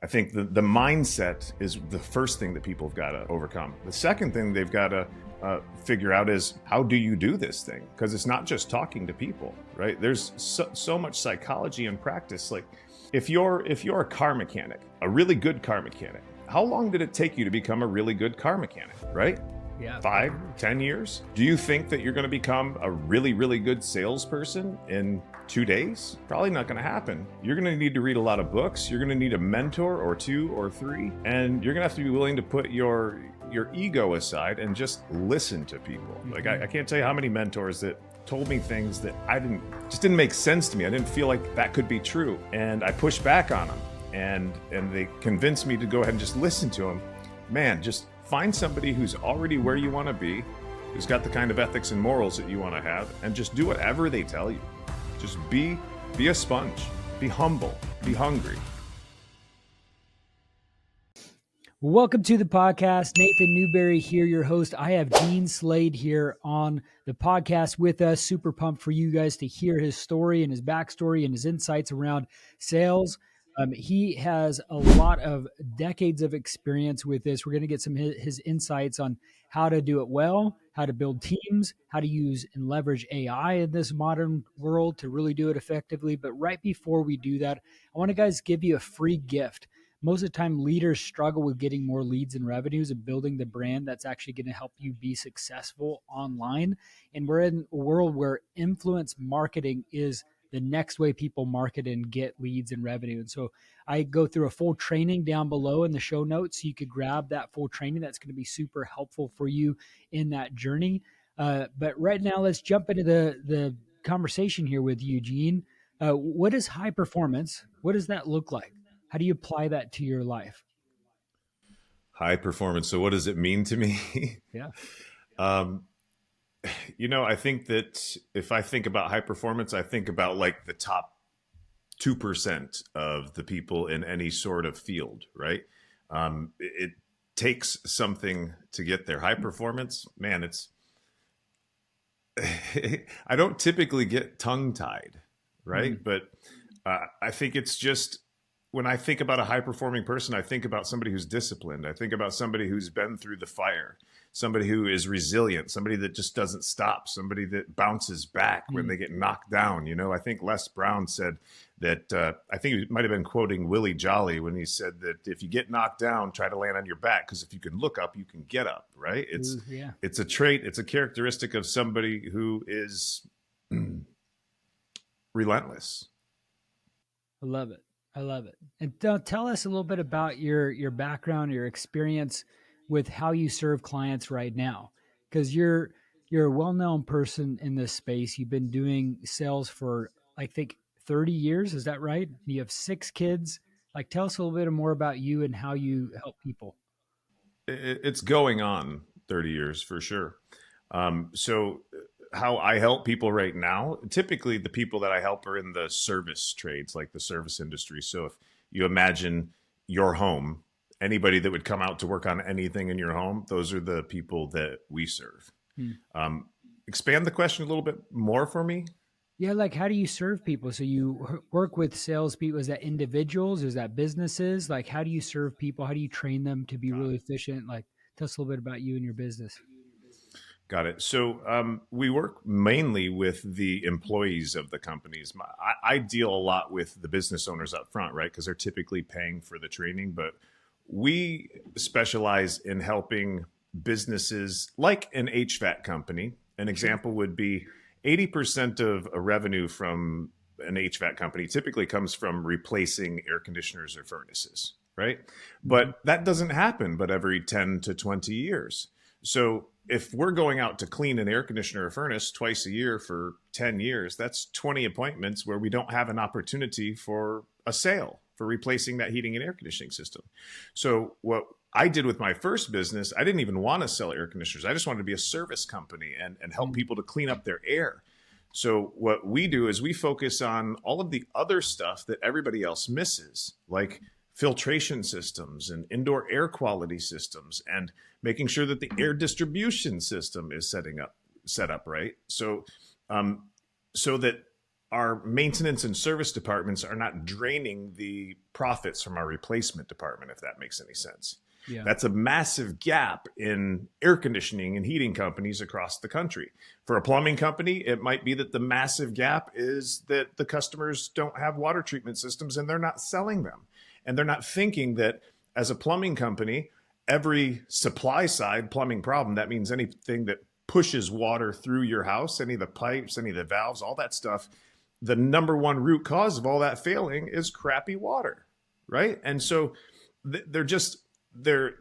I think the mindset is the first thing that people have got to overcome. The second thing they've got to figure out is, how do you do this thing? Because it's not just talking to people, right? There's so much psychology and practice. Like if you're a car mechanic, a really good car mechanic, how long did it take you to become a really good car mechanic, right? Yeah. 5, 10 years? Do you think that you're going to become a really, really good salesperson in 2 days? Probably not going to happen. You're going to need to read a lot of books. You're going to need a mentor or 2 or 3, and you're going to have to be willing to put your ego aside and just listen to people. Like I can't tell you how many mentors that told me things that didn't make sense to me. I didn't feel like that could be true, and I pushed back on them, and they convinced me to go ahead and just listen to them. Man, just find somebody who's already where you want to be, who's got the kind of ethics and morals that you want to have, and just do whatever they tell you. Just be a sponge, be humble, be hungry. Welcome to the podcast. Nathan Newberry here, your host. I have Gene Slade here on the podcast with us. Super pumped for you guys to hear his story and his backstory and his insights around sales. He has a lot of decades of experience with this. We're going to get some of his insights on how to do it well, how to build teams, how to use and leverage AI in this modern world to really do it effectively. But right before we do that, I want to guys give you a free gift. Most of the time, leaders struggle with getting more leads and revenues and building the brand that's actually going to help you be successful online. And we're in a world where influence marketing is the next way people market and get leads and revenue. And so I go through a full training down below in the show notes. So you could grab that full training. That's going to be super helpful for you in that journey. But right now, let's jump into the conversation here with Eugene. What is high performance? What does that look like? How do you apply that to your life? High performance. So what does it mean to me? Yeah. I think that if I think about high performance, I think about like the top 2% of the people in any sort of field, right? It takes something to get there. High performance, man, I don't typically get tongue-tied, right? But I think it's just, when I think about a high-performing person, I think about somebody who's disciplined. I think about somebody who's been through the fire, somebody who is resilient, somebody that just doesn't stop, somebody that bounces back when they get knocked down. I think Les Brown said that, I think he might have been quoting Willie Jolly when he said that if you get knocked down, try to land on your back, because if you can look up, you can get up, right? It's a trait, it's a characteristic of somebody who is relentless. I love it. And tell us a little bit about your background, your experience with how you serve clients right now, because you're a well-known person in this space. You've been doing sales for, I think, 30 years. Is that right? You have 6 kids. Like, tell us a little bit more about you and how you help people. It's going on 30 years for sure. So how I help people right now, typically the people that I help are in the service trades, like the service industry. So if you imagine your home, anybody that would come out to work on anything in your home, those are the people that we serve. Expand the question a little bit more for me. Yeah, like, how do you serve people? So you work with salespeople. Is that individuals? Is that businesses? Like, how do you serve people? How do you train them to be really efficient? Like, tell us a little bit about you and your business. Got it. So we work mainly with the employees of the companies. I deal a lot with the business owners up front, right? Because they're typically paying for the training. But we specialize in helping businesses like an HVAC company. An example would be 80% of a revenue from an HVAC company typically comes from replacing air conditioners or furnaces, right? But that doesn't happen but every 10 to 20 years. So if we're going out to clean an air conditioner or furnace twice a year for 10 years, that's 20 appointments where we don't have an opportunity for a sale for replacing that heating and air conditioning system. So what I did with my first business, I didn't even want to sell air conditioners. I just wanted to be a service company and help people to clean up their air. So what we do is we focus on all of the other stuff that everybody else misses, like filtration systems and indoor air quality systems, and making sure that the air distribution system is set up right. So that our maintenance and service departments are not draining the profits from our replacement department, if that makes any sense. Yeah. That's a massive gap in air conditioning and heating companies across the country. For a plumbing company, it might be that the massive gap is that the customers don't have water treatment systems and they're not selling them. And they're not thinking that as a plumbing company, every supply side plumbing problem, that means anything that pushes water through your house, any of the pipes, any of the valves, all that stuff, the number one root cause of all that failing is crappy water, right? And so they're just, they're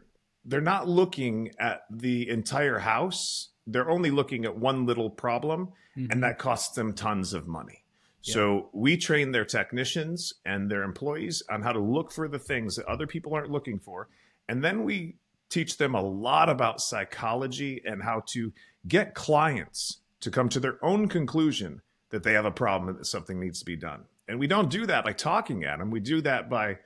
not looking at the entire house. They're only looking at one little problem, and that costs them tons of money. Yeah. So we train their technicians and their employees on how to look for the things that other people aren't looking for. And then we teach them a lot about psychology and how to get clients to come to their own conclusion that they have a problem and that something needs to be done. And we don't do that by talking at them. We do that by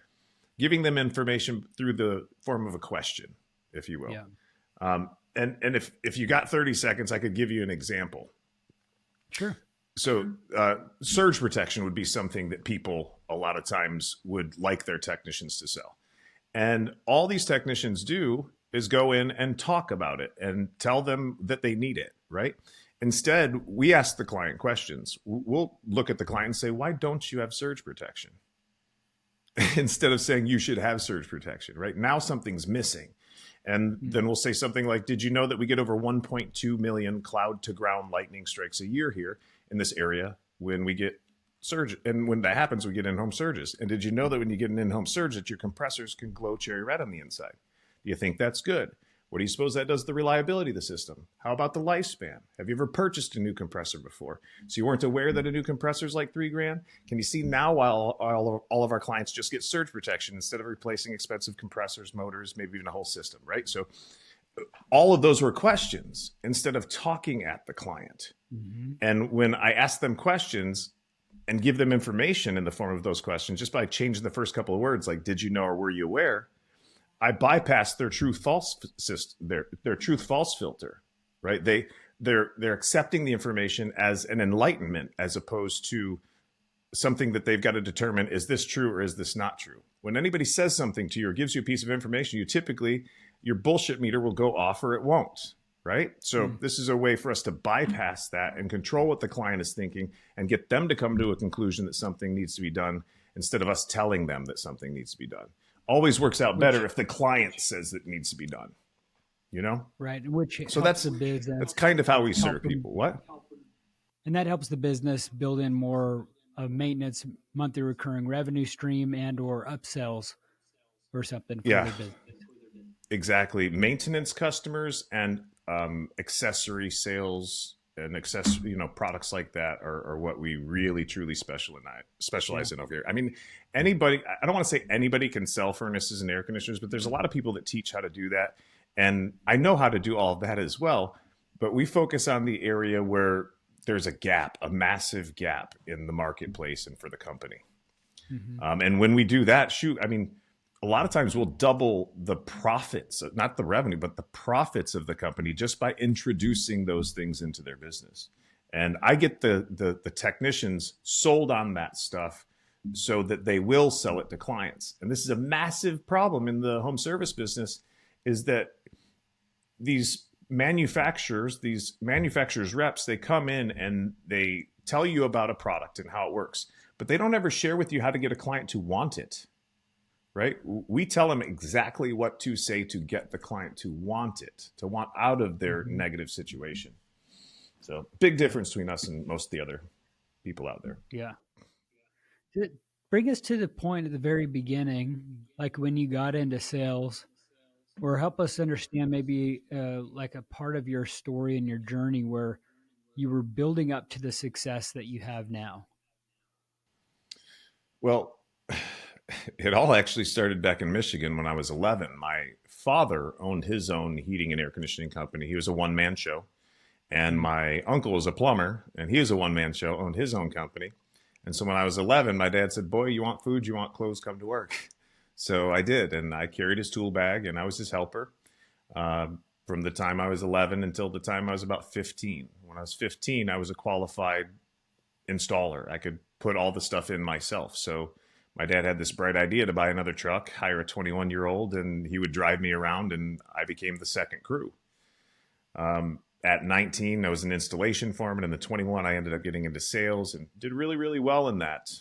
giving them information through the form of a question, if you will. Yeah. And if you got 30 seconds, I could give you an example. Sure. So surge protection would be something that people a lot of times would like their technicians to sell. And all these technicians do is go in and talk about it and tell them that they need it, right? Instead, we ask the client questions. We'll look at the client and say, why don't you have surge protection? Instead of saying you should have surge protection, right? Now something's missing. And then we'll say something like, did you know that we get over 1.2 million cloud to ground lightning strikes a year here in this area when we get surge? And when that happens, we get in-home surges. And did you know that when you get an in-home surge that your compressors can glow cherry red on the inside? Do you think that's good? What do you suppose that does to the reliability of the system? How about the lifespan? Have you ever purchased a new compressor before? So you weren't aware that a new compressor is like $3,000? Can you see now why all of our clients just get surge protection instead of replacing expensive compressors, motors, maybe even a whole system, right? So all of those were questions instead of talking at the client. And when I ask them questions and give them information in the form of those questions, just by changing the first couple of words, like, did you know or were you aware? I bypass their truth false system, their truth false filter, right? They're accepting the information as an enlightenment as opposed to something that they've got to determine, is this true or is this not true? When anybody says something to you or gives you a piece of information, you typically, your bullshit meter will go off or it won't, right? So this is a way for us to bypass that and control what the client is thinking and get them to come to a conclusion that something needs to be done instead of us telling them that something needs to be done. Always works out better if the client says it needs to be done, you know? Right. Which so that's kind of how we serve people. What? And that helps the business build in more of maintenance, monthly recurring revenue stream, and or upsells or something for the business. Exactly. Maintenance customers and accessory sales and products like that are what we really truly specialize in over here. I mean, I don't want to say anybody can sell furnaces and air conditioners, but there's a lot of people that teach how to do that. And I know how to do all of that as well, but we focus on the area where there's a gap, a massive gap in the marketplace and for the company. And when we do that, a lot of times we'll double the profits, not the revenue, but the profits of the company just by introducing those things into their business. And I get the technicians sold on that stuff so that they will sell it to clients. And this is a massive problem in the home service business, is that these manufacturers reps, they come in and they tell you about a product and how it works, but they don't ever share with you how to get a client to want it. Right? We tell them exactly what to say to get the client to want it, to want out of their negative situation. So big difference between us and most of the other people out there. Yeah. Bring us to the point at the very beginning, like when you got into sales, or help us understand maybe like a part of your story and your journey where you were building up to the success that you have now. Well, it all actually started back in Michigan when I was 11. My father owned his own heating and air conditioning company. He was a one-man show. And my uncle was a plumber, and he was a one-man show, owned his own company. And so when I was 11, my dad said, boy, you want food, you want clothes, come to work. So I did, and I carried his tool bag, and I was his helper from the time I was 11 until the time I was about 15. When I was 15, I was a qualified installer. I could put all the stuff in myself. So my dad had this bright idea to buy another truck, hire a 21-year-old, and he would drive me around, and I became the second crew. At 19, I was an installation foreman, and at 21, I ended up getting into sales and did really, really well in that.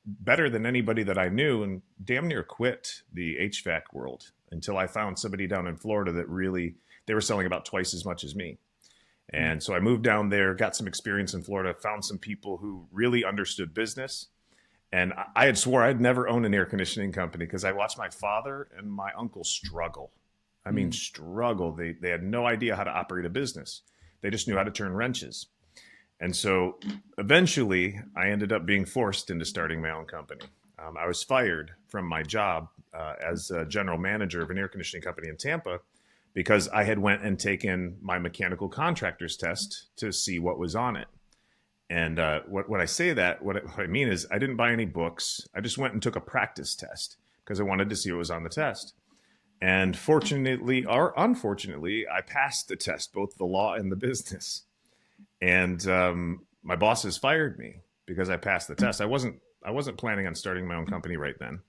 Better than anybody that I knew, and damn near quit the HVAC world until I found somebody down in Florida that really, they were selling about twice as much as me. And so I moved down there, got some experience in Florida, found some people who really understood business. And I had swore I'd never own an air conditioning company because I watched my father and my uncle struggle. I mean, struggle. They had no idea how to operate a business. They just knew how to turn wrenches. And so eventually I ended up being forced into starting my own company. I was fired from my job as a general manager of an air conditioning company in Tampa because I had went and taken my mechanical contractor's test to see what was on it. And when I say that, what I mean is I didn't buy any books. I just went and took a practice test because I wanted to see what was on the test. And fortunately or unfortunately, I passed the test, both the law and the business. And my bosses fired me because I passed the test. I wasn't planning on starting my own company right then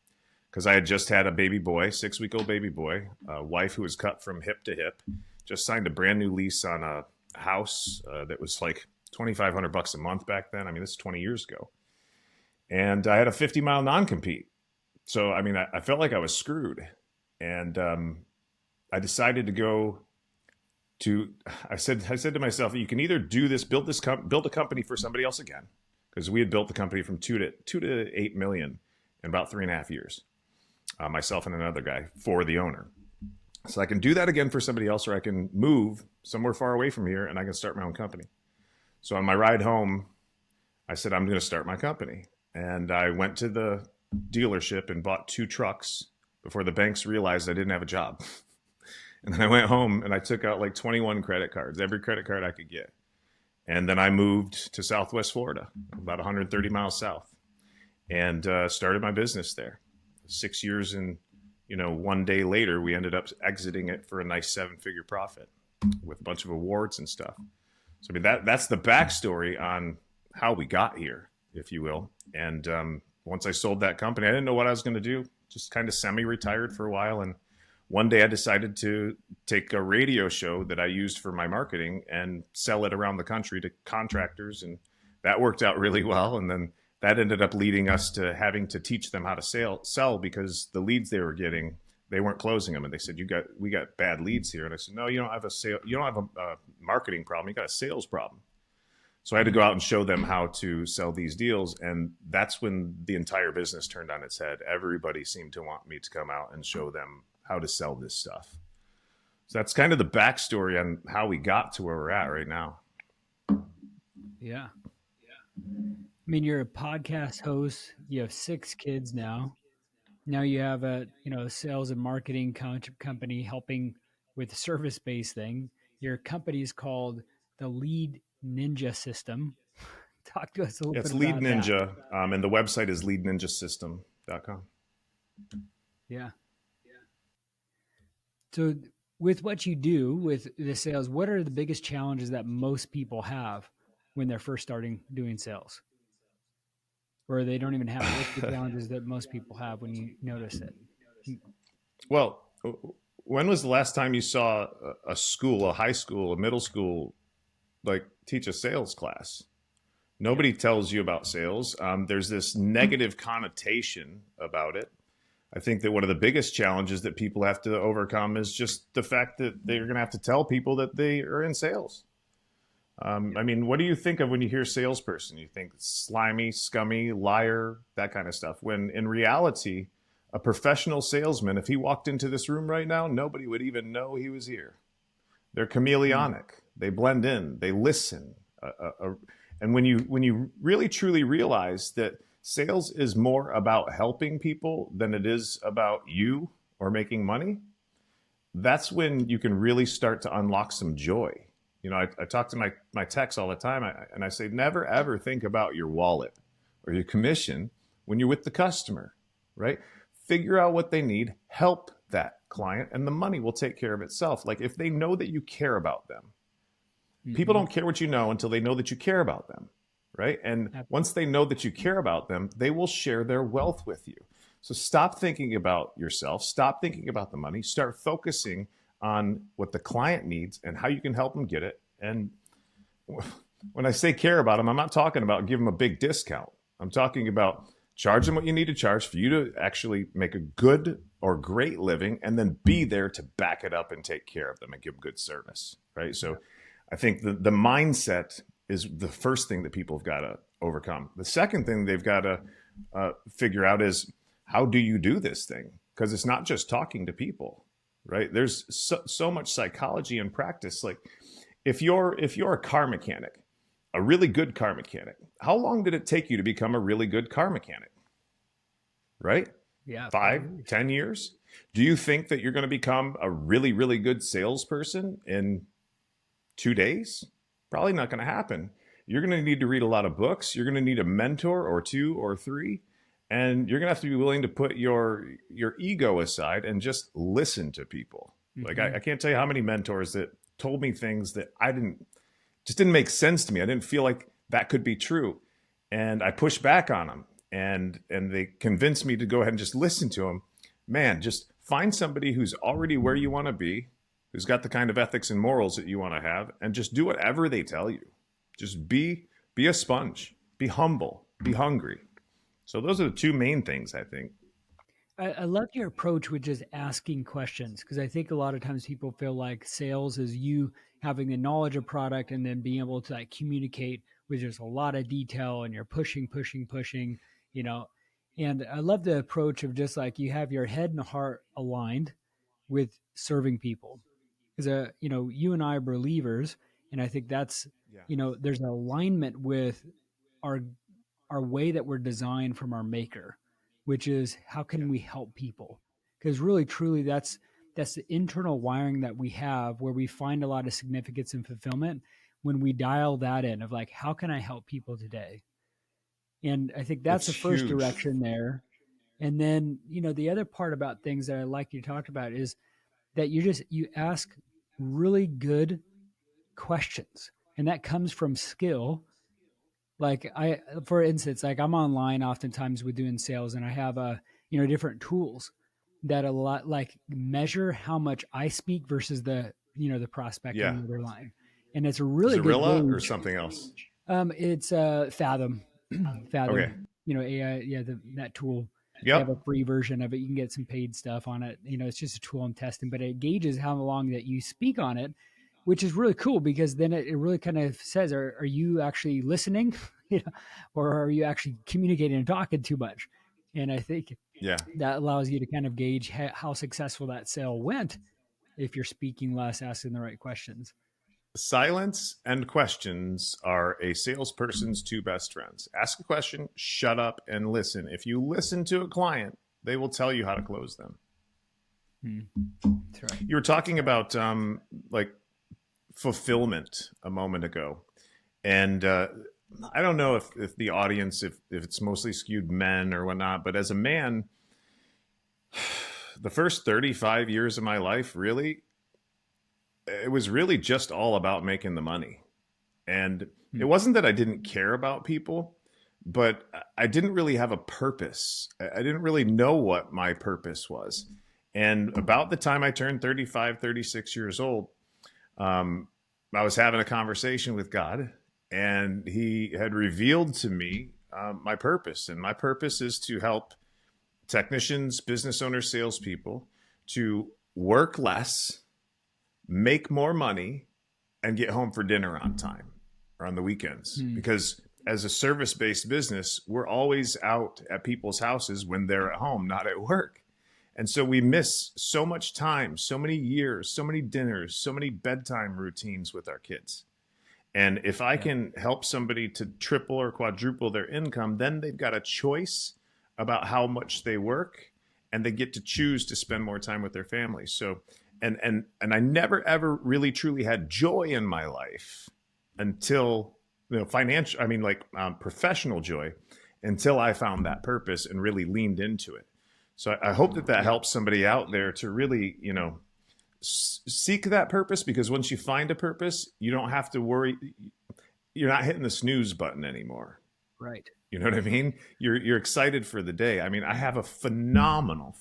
because I had just had a baby boy, 6-week-old baby boy, a wife who was cut from hip to hip, just signed a brand new lease on a house that was like $2,500 a month back then. I mean, this is 20 years ago. And I had a 50-mile non-compete. So, I mean, I felt like I was screwed. And I decided to go to, I said to myself, you can either do this, build a company for somebody else again, because we had built the company from 2 to 8 million in about 3.5 years, myself and another guy for the owner. So I can do that again for somebody else, or I can move somewhere far away from here and I can start my own company. So on my ride home, I said, I'm going to start my company. And I went to the dealership and bought 2 trucks before the banks realized I didn't have a job. And then I went home and I took out like 21 credit cards, every credit card I could get. And then I moved to Southwest Florida, about 130 miles south, and started my business there. 6 years and, 1 day later, we ended up exiting it for a nice 7-figure profit with a bunch of awards and stuff. So I mean, that's the backstory on how we got here, if you will. And once I sold that company, I didn't know what I was going to do. Just kind of semi-retired for a while. And one day I decided to take a radio show that I used for my marketing and sell it around the country to contractors. And that worked out really well. And then that ended up leading us to having to teach them how to sell because the leads they were getting, they weren't closing them. And they said, we got bad leads here. And I said, no, you don't have a marketing problem. You got a sales problem. So I had to go out and show them how to sell these deals. And that's when the entire business turned on its head. Everybody seemed to want me to come out and show them how to sell this stuff. So that's kind of the backstory on how we got to where we're at right now. Yeah. I mean, you're a podcast host. You have 6 kids now. Now you have a sales and marketing company helping with the service-based thing. Your company is called the Lead Ninja System. Talk to us a little bit It's about Lead Ninja, that. and the website is leadninjasystem.com. Yeah. So with what you do with the sales, what are the biggest challenges that most people have when they're first starting doing sales? Or they don't even have it? What's the challenges that most people have when you notice it? Well, when was the last time you saw a school, a high school, a middle school, like teach a sales class? Nobody tells you about sales. There's this negative connotation about it. I think that one of the biggest challenges that people have to overcome is just the fact that they're going to have to tell people that they are in sales. I mean, what do you think of when you hear salesperson? You think slimy, scummy, liar, that kind of stuff. When in reality, a professional salesman, if he walked into this room right now, nobody would even know he was here. They're chameleonic. They blend in. They listen. And when you really truly realize that sales is more about helping people than it is about you or making money, that's when you can really start to unlock some joy. I talk to my techs all the time, and I say, never, ever think about your wallet or your commission when you're with the customer, right? Figure out what they need, help that client, and the money will take care of itself. Like if they know that you care about them. People don't care what you know until they know that you care about them. right? And Ab- once they know that you care about them, they will share their wealth with you. So stop thinking about yourself, stop thinking about the money, start focusing on what the client needs and how you can help them get it. And when I say care about them, I'm not talking about give them a big discount. I'm talking about charge them what you need to charge for you to actually make a good or great living, and then be there to back it up and take care of them and give them good service, right? yeah. So I think the mindset is the first thing that people have got to overcome. The second thing they've got to figure out is, how do you do this thing? Because it's not just talking to people, right? There's so much psychology and practice. Like if you're a car mechanic, a really good car mechanic, how long did it take you to become a really good car mechanic? Right? Yeah. 5, 10 years? Do you think that you're going to become a really, really good salesperson in 2 days? Probably not going to happen. You're going to need to read a lot of books. You're going to need a mentor or two or three. And you're going to have to be willing to put your ego aside and just listen to people. Like Mm-hmm. I can't tell you how many mentors that told me things that didn't make sense to me. I didn't feel like that could be true. And I pushed back on them, and they convinced me to go ahead and just listen to them. Man, just find somebody who's already where you want to be, who's got the kind of ethics and morals that you want to have, and just do whatever they tell you. Just be a sponge, be humble, be hungry. So those are the two main things, I think. I love your approach with just asking questions, because I think a lot of times people feel like sales is you having the knowledge of product and then being able to like communicate with just a lot of detail and you're pushing, pushing, pushing, you know. And I love the approach of just like you have your head and heart aligned with serving people. Because you and I are believers, and I think that's Yeah. there's an alignment with our our way that we're designed from our maker, which is how Yeah. can we help people? Because really, truly, that's the internal wiring that we have where we find a lot of significance and fulfillment when we dial that in of like, how can I help people today? And I think that's It's the first huge. direction there. And then, the other part about things that I like you talked about is that you ask really good questions. And that comes from skill. Like for instance, like I'm online oftentimes with doing sales, and I have different tools that a lot like measure how much I speak versus the prospect on Yeah. the other line, and it's a really good Zorilla or gauge. something else? It's Fathom, Okay. Fathom, AI, yeah, that tool. They have a Yep. free version of it. You can get some paid stuff on it. It's just a tool I'm testing, but it gauges how long that you speak on it, which is really cool because then it really kind of says, are you actually listening, or are you actually communicating and talking too much? And I think Yeah. that allows you to kind of gauge how successful that sale went if you're speaking less, asking the right questions. Silence and questions are a salesperson's two best friends. Ask a question, shut up, and listen. If you listen to a client, they will tell you how to close them. Hmm. That's right. You were talking about like fulfillment a moment ago, and I don't know if the audience, if it's mostly skewed men or whatnot, but as a man, the first 35 years of my life, really, it was really just all about making the money. And Hmm. it wasn't that I didn't care about people, but I didn't really have a purpose. I didn't really know what my purpose was. And about the time I turned 35, 36 years old, um, I was having a conversation with God, and He had revealed to me my purpose. And my purpose is to help technicians, business owners, salespeople to work less, make more money, and get home for dinner on time or on the weekends. Hmm. Because as a service based business, we're always out at people's houses when they're at home, not at work. And so we miss so much time, so many years, so many dinners, so many bedtime routines with our kids. And if I Yeah. can help somebody to triple or quadruple their income, then they've got a choice about how much they work, and they get to choose to spend more time with their family. So, and I never ever really truly had joy in my life until financial. I mean, like professional joy, until I found that purpose and really leaned into it. So I hope that Yeah. helps somebody out there to really, seek that purpose, because once you find a purpose, you don't have to worry. you're not hitting the snooze button anymore. Right. You know what I mean? You're excited for the day. I mean, I have a phenomenal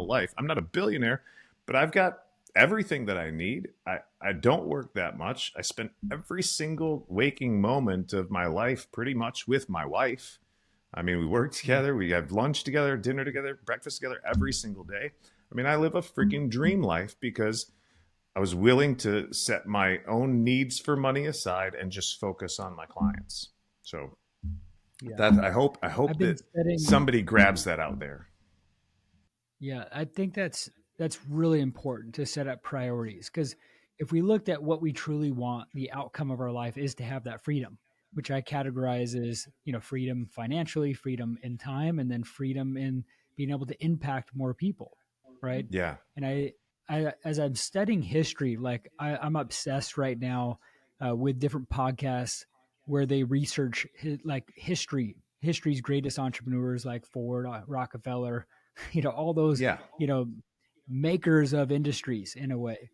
life. I'm not a billionaire, but I've got everything that I need. I don't work that much. I spend every single waking moment of my life pretty much with my wife. I mean, we work together, we have lunch together, dinner together, breakfast together every single day. I mean, I live a freaking dream life because I was willing to set my own needs for money aside and just focus on my clients. So Yeah. that I I've hope been that setting. somebody grabs that out there. Yeah, I think that's really important to set up priorities, because if we looked at what we truly want, the outcome of our life is to have that freedom, which I categorize as, freedom financially, freedom in time, and then freedom in being able to impact more people, right? Yeah. And I as I'm studying history, like I'm obsessed right now with different podcasts where they research like history's greatest entrepreneurs like Ford, Rockefeller, all those, Yeah. you know, makers of industries in a way.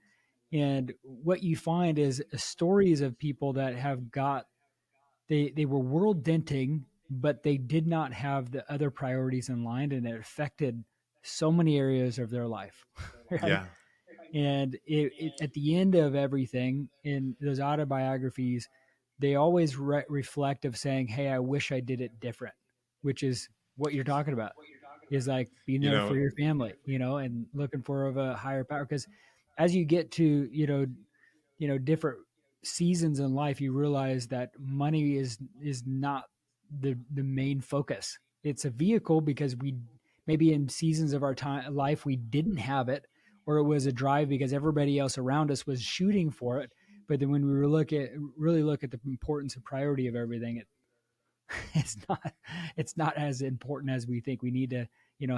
And what you find is stories of people that have got, they were world denting, but they did not have the other priorities in line, and it affected so many areas of their life, right? Yeah. And at the end of everything in those autobiographies, they always reflect of saying, "Hey, I wish I did it different," which is what you're talking about, is like being You there for know, your family, and looking for of a higher power. Because as you get to, different seasons in life, you realize that money is not the main focus. It's a vehicle, because we maybe in seasons of our time life we didn't have it, or it was a drive because everybody else around us was shooting for it. But then when we really look at the importance and priority of everything, it's not it's not as important as we think. We need to,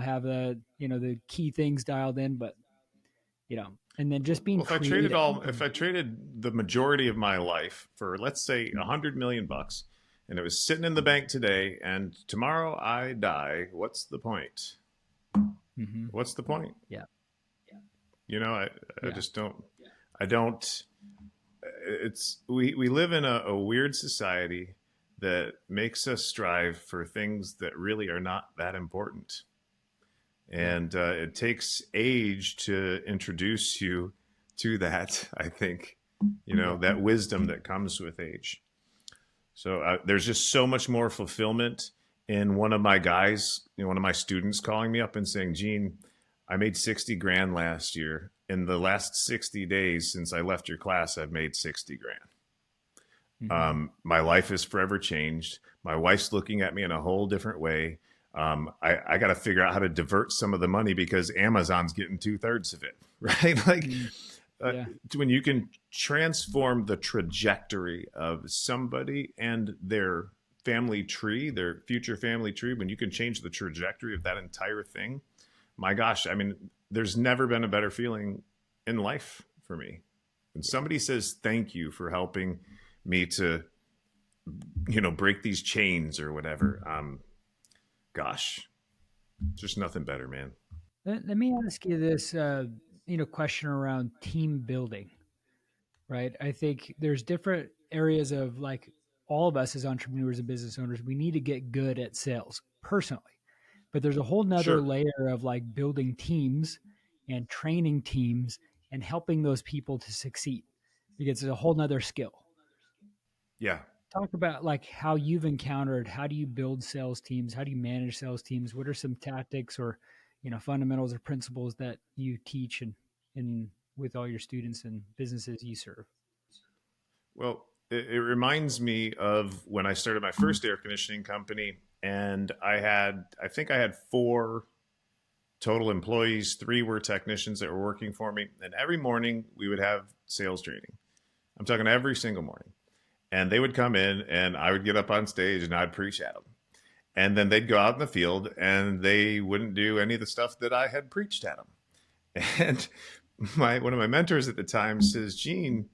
have the key things dialed in, but and then just being well, creative. if I traded the majority of my life for, let's say, 100 million bucks, and it was sitting in the bank today, and tomorrow I die, what's the point? Mm-hmm. What's the point? Yeah. You know, I Yeah. just don't. I don't. We live in a weird society that makes us strive for things that really are not that important. Yeah. And it takes age to introduce you to that. I think, Yeah. that wisdom that comes with age. So there's just so much more fulfillment in one of my guys, one of my students calling me up and saying, Gene, I made 60 grand last year. In the last 60 days since I left your class, I've made 60 grand. Mm-hmm. My life has forever changed. My wife's looking at me in a whole different way. I got to figure out how to divert some of the money because Amazon's getting 2/3 of it, right? Like Mm. Yeah. when you can transform the trajectory of somebody and their family tree, their future family tree, when you can change the trajectory of that entire thing, my gosh, I mean, there's never been a better feeling in life for me. When somebody says thank you for helping me to, break these chains or whatever, gosh, just nothing better, man. Let me ask you this, question around team building, right? I think there's different areas of, like, all of us as entrepreneurs and business owners, we need to get good at sales personally. But there's a whole nother Sure. layer of like building teams and training teams and helping those people to succeed, because it's a whole nother skill. Yeah. Talk about like how you've encountered, how do you build sales teams? How do you manage sales teams? What are some tactics or, fundamentals or principles that you teach and with all your students and businesses you serve? Well, it reminds me of when I started my first air conditioning company, and I think I had 4 total employees. 3 were technicians that were working for me, and every morning we would have sales training. I'm talking every single morning, and they would come in, and I would get up on stage and I'd preach at them, and then they'd go out in the field and they wouldn't do any of the stuff that I had preached at them. And one of my mentors at the time says, Gene,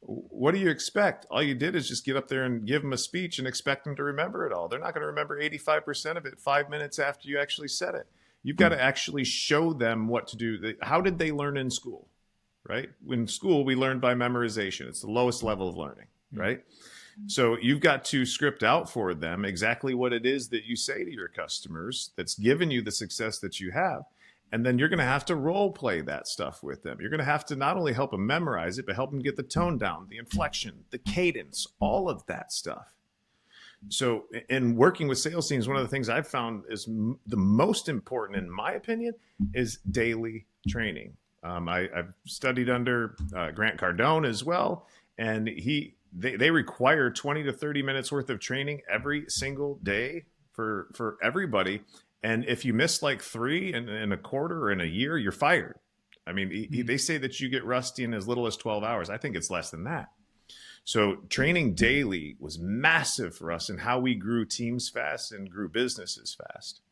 what do you expect? All you did is just get up there and give them a speech and expect them to remember it all. They're not going to remember 85% of it 5 minutes after you actually said it. You've got to actually show them what to do. How did they learn in school, right? In school, we learned by memorization. It's the lowest level of learning, right? So you've got to script out for them exactly what it is that you say to your customers that's given you the success that you have. And then you're going to have to role play that stuff with them. You're going to have to not only help them memorize it, but help them get the tone down, the inflection, the cadence, all of that stuff. So in working with sales teams, one of the things I've found is the most important, in my opinion, is daily training. I've studied under Grant Cardone as well, and they require 20 to 30 minutes worth of training every single day for everybody. And if you miss like 3 in a quarter or in a year, you're fired. I mean, they say that you get rusty in as little as 12 hours. I think it's less than that. So training daily was massive for us in how we grew teams fast and grew businesses fast.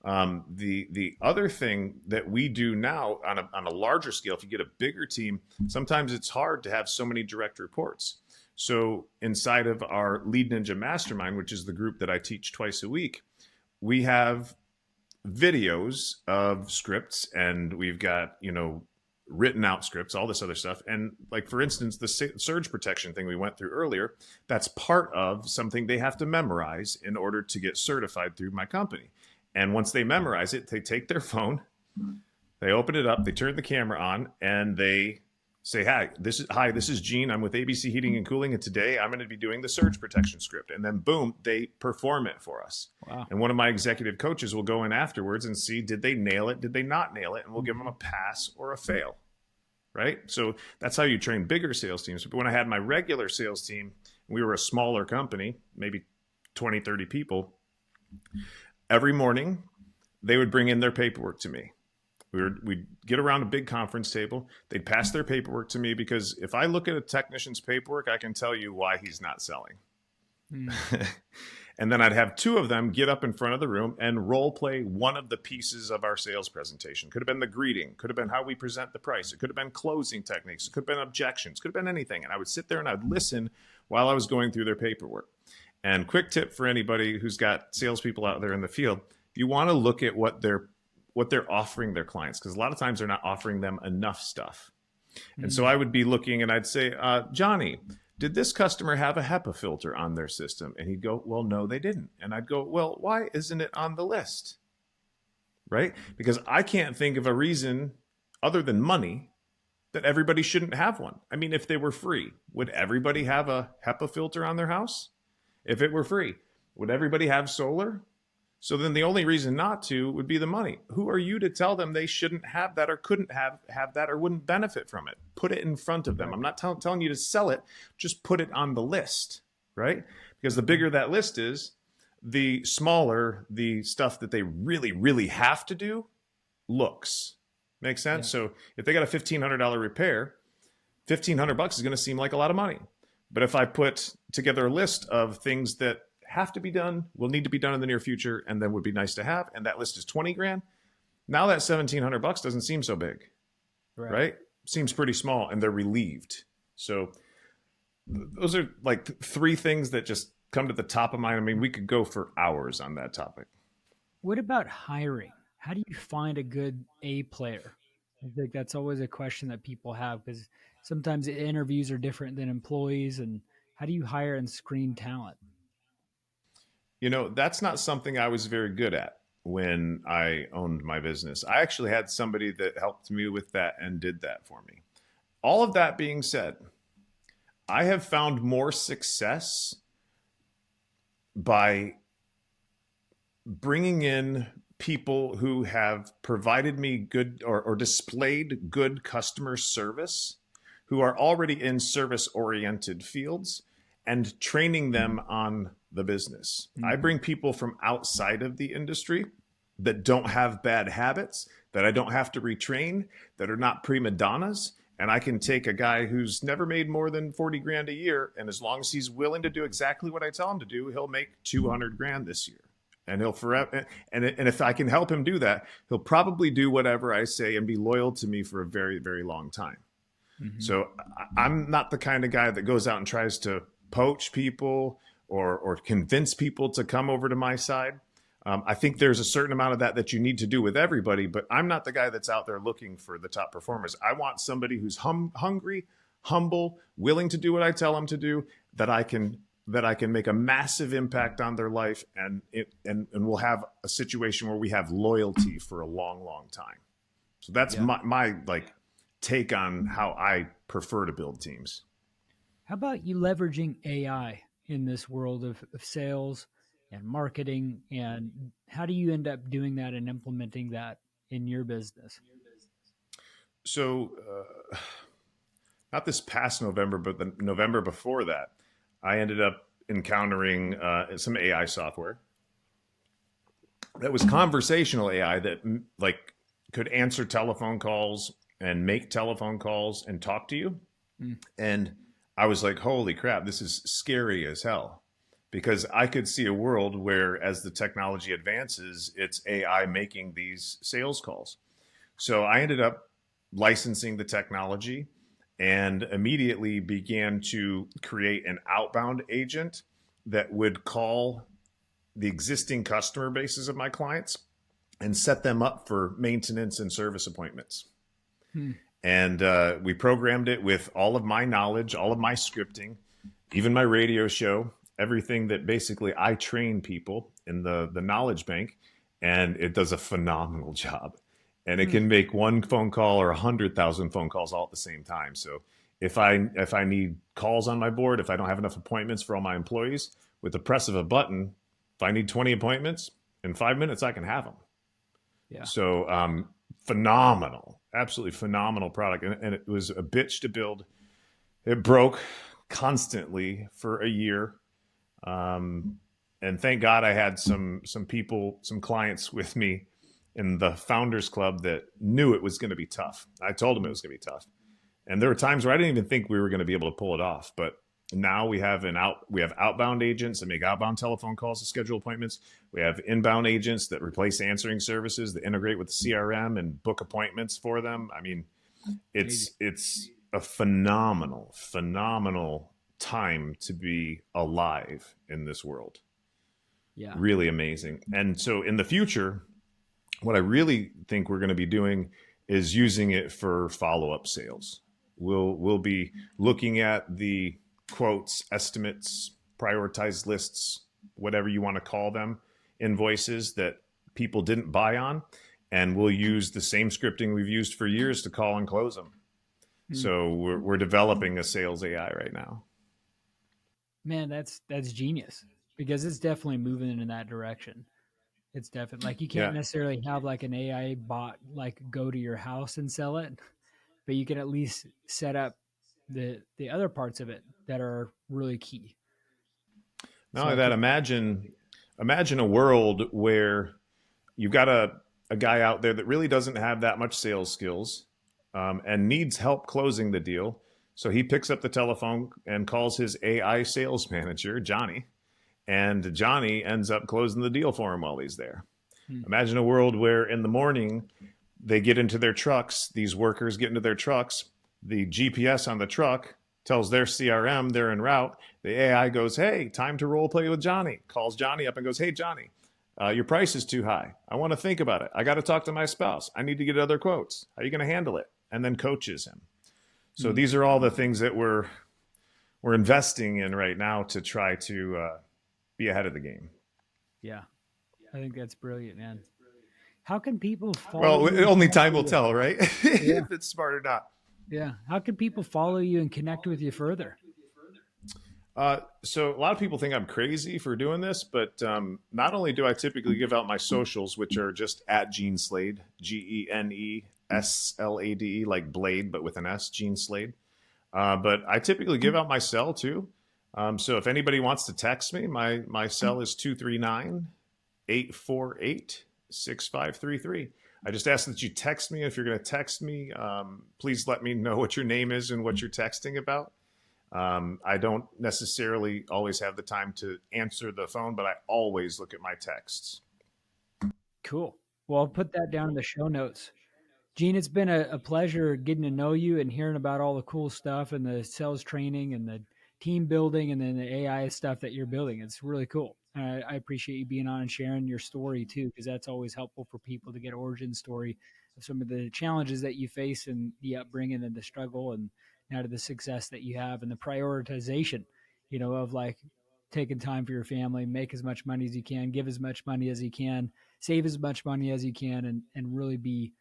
The other thing that we do now on a larger scale, if you get a bigger team, sometimes it's hard to have so many direct reports. So inside of our Lead Ninja Mastermind, which is the group that I teach twice a week, we have videos of scripts, and we've got, written out scripts, all this other stuff. And like, for instance, the surge protection thing we went through earlier, that's part of something they have to memorize in order to get certified through my company. And once they memorize it, they take their phone, they open it up, they turn the camera on, and they say, hi, this is Gene. I'm with ABC Heating and Cooling, and today I'm going to be doing the surge protection script. And then boom, they perform it for us. Wow. And one of my executive coaches will go in afterwards and see, did they nail it? Did they not nail it? And we'll give them a pass or a fail, right? So that's how you train bigger sales teams. But when I had my regular sales team, we were a smaller company, maybe 20, 30 people. Every morning, they would bring in their paperwork to me. We'd get around a big conference table. They'd pass their paperwork to me, because if I look at a technician's paperwork, I can tell you why he's not selling. And then I'd have 2 of them get up in front of the room and role play one of the pieces of our sales presentation. Could have been the greeting, could have been how we present the price. It could have been closing techniques. It could have been objections, could have been anything. And I would sit there and I'd listen while I was going through their paperwork. And quick tip for anybody who's got salespeople out there in the field, you want to look at what they're offering their clients, because a lot of times they're not offering them enough stuff. And so I would be looking and I'd say, Johnny, did this customer have a HEPA filter on their system? And he'd go, well, no, they didn't. And I'd go, well, why isn't it on the list? Right? Because I can't think of a reason other than money that everybody shouldn't have one. I mean, if they were free, would everybody have a HEPA filter on their house? If it were free, would everybody have solar? So then the only reason not to would be the money. Who are you to tell them they shouldn't have that or couldn't have that or wouldn't benefit from it? Put it in front of them. I'm not telling you to sell it. Just put it on the list, right? Because the bigger that list is, the smaller the stuff that they really, really have to do looks. Make sense? Yeah. So if they got a $1,500 repair, $1,500 is going to seem like a lot of money. But if I put together a list of things that have to be done, will need to be done in the near future, and then would be nice to have, and that list is 20 grand, now that $1,700 doesn't seem so big, right? Seems pretty small, and they're relieved. So those are like 3 things that just come to the top of mind. I mean, we could go for hours on that topic. What about hiring? How do you find a good A player? I think that's always a question that people have, because sometimes interviews are different than employees. And how do you hire and screen talent? That's not something I was very good at when I owned my business. I actually had somebody that helped me with that and did that for me. All of that being said, I have found more success by bringing in people who have provided me good or displayed good customer service, who are already in service-oriented fields, and training them on the business. I bring people from outside of the industry that don't have bad habits, that I don't have to retrain, that are not prima donnas. And I can take a guy who's never made more than 40 grand a year, and as long as he's willing to do exactly what I tell him to do, he'll make 200 grand this year. And he'll forever, and if I can help him do that, he'll probably do whatever I say and be loyal to me for a very, very long time. Mm-hmm. So I'm not the kind of guy that goes out and tries to poach people or convince people to come over to my side. I think there's a certain amount of that you need to do with everybody, but I'm not the guy that's out there looking for the top performers. I want somebody who's hungry, humble, willing to do what I tell them to do, that I can that I can make a massive impact on their life, and we'll have a situation where we have loyalty for a long, long time. So that's Yeah. my like take on how I prefer to build teams. How about you leveraging AI in this world of sales and marketing? And how do you end up doing that and implementing that in your business? So not this past November, but the November before that, I ended up encountering some AI software that was conversational AI that like could answer telephone calls and make telephone calls and talk to you. Mm. And I was like, holy crap, this is scary as hell. Because I could see a world where, as the technology advances, it's AI making these sales calls. So I ended up licensing the technology and immediately began to create an outbound agent that would call the existing customer bases of my clients and set them up for maintenance and service appointments. Hmm. And we programmed it with all of my knowledge, all of my scripting, even my radio show, everything that basically I train people in the knowledge bank, and it does a phenomenal job. And it Hmm. can make one phone call or 100,000 phone calls all at the same time. So if I need calls on my board, if I don't have enough appointments for all my employees, with the press of a button, if I need 20 appointments in 5 minutes, I can have them. Yeah. So phenomenal, absolutely phenomenal product, and it was a bitch to build. It broke constantly for a year, um, and thank God I had some people, some clients with me in the Founders Club that knew it was going to be tough. I told them it was going to be tough, and there were times where I didn't even think we were going to be able to pull it off, but now we have outbound agents that make outbound telephone calls to schedule appointments. We have inbound agents that replace answering services that integrate with the CRM and book appointments for them. I mean, Amazing. it's a phenomenal time to be alive in this world. Yeah. Really amazing. And so in the future, what I really think we're going to be doing is using it for follow-up sales. We'll be looking at the quotes, estimates, prioritized lists, whatever you want to call them, invoices that people didn't buy on, and we'll use the same scripting we've used for years to call and close them. Hmm. So we're developing a sales AI right now. Man, that's genius because it's definitely moving in that direction. It's definitely like you can't Yeah. necessarily have like an AI bot like go to your house and sell it, but you can at least set up the other parts of it that are really key. Not So only I that, can imagine a world where you've got a guy out there that really doesn't have that much sales skills, and needs help closing the deal. So he picks up the telephone and calls his AI sales manager, Johnny, and Johnny ends up closing the deal for him while he's there. hmm, Imagine a world where in the morning they get into their trucks, these workers get into their trucks, the GPS on the truck tells their CRM they're en route. The AI goes, hey, time to role play with Johnny. Calls Johnny up and goes, hey, Johnny, your price is too high. I want to think about it. I got to talk to my spouse. I need to get other quotes. How are you going to handle it? And then coaches him. So hmm, these are all the things that we're investing in right now to try to be ahead of the game. yeah, I think that's brilliant, man. How can people follow Well, you and only connect time with will you? tell, right? Yeah, If it's smart or not. yeah. How can people follow you and connect with you further? So a lot of people think I'm crazy for doing this, but not only do I typically give out my socials, which are just at Gene Slade, GeneSlade, like Blade, but with an S, Gene Slade. But I typically give out my cell too. So if anybody wants to text me, my cell is 239-848-6533. I just ask that you text me. If you're going to text me, please let me know what your name is and what you're texting about. I don't necessarily always have the time to answer the phone, but I always look at my texts. Cool. Well, I'll put that down in the show notes. Gene, it's been a pleasure getting to know you and hearing about all the cool stuff and the sales training and the team building and then the AI stuff that you're building. It's really cool. I appreciate you being on and sharing your story too, because that's always helpful for people to get origin story of some of the challenges that you face and the upbringing and the struggle and now to the success that you have and the prioritization, of like taking time for your family, make as much money as you can, give as much money as you can, save as much money as you can, and really be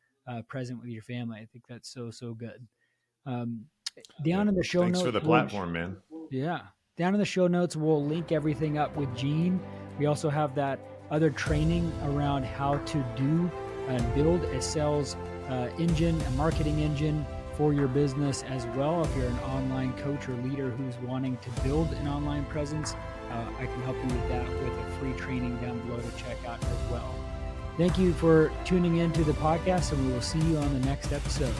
present with your family. I think that's so good. Um, Yeah. Down in the show Thanks for notes, the platform, man. yeah, down in the show notes, we'll link everything up with Gene. We also have that other training around how to do and build a sales engine, a marketing engine for your business as well. If you're an online coach or leader who's wanting to build an online presence, I can help you with that with a free training down below to check out as well. Thank you for tuning in to the podcast, and we will see you on the next episode.